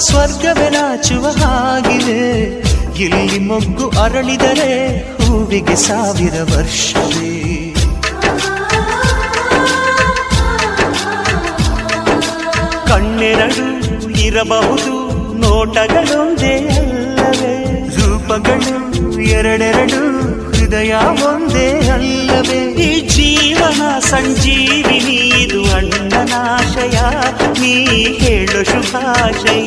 ಸ್ವರ್ಗವೇ ನಾಚುವ ಹಾಗಿದೆ. ಇಲ್ಲಿ ಮೊಗ್ಗು ಅರಳಿದರೆ ಹೂವಿಗೆ 1000 ವರ್ಷವೇ. ಕಣ್ಣೆರಡು ಇರಬಹುದು, ನೋಟಗಳೊಂದೇ ಅಲ್ಲವೇ? ರೂಪಗಳು ಎರಡೆರಡು, ಹೃದಯ ಒಂದೇ ಅಲ್ಲವೇ? ಈ ಜೀವನ ಸಂಜೀವಿನಿ, ಇದು ಅಣ್ಣನಾಶಯ, ನೀ ಹೇಳು ಶುಭಾಶಯ.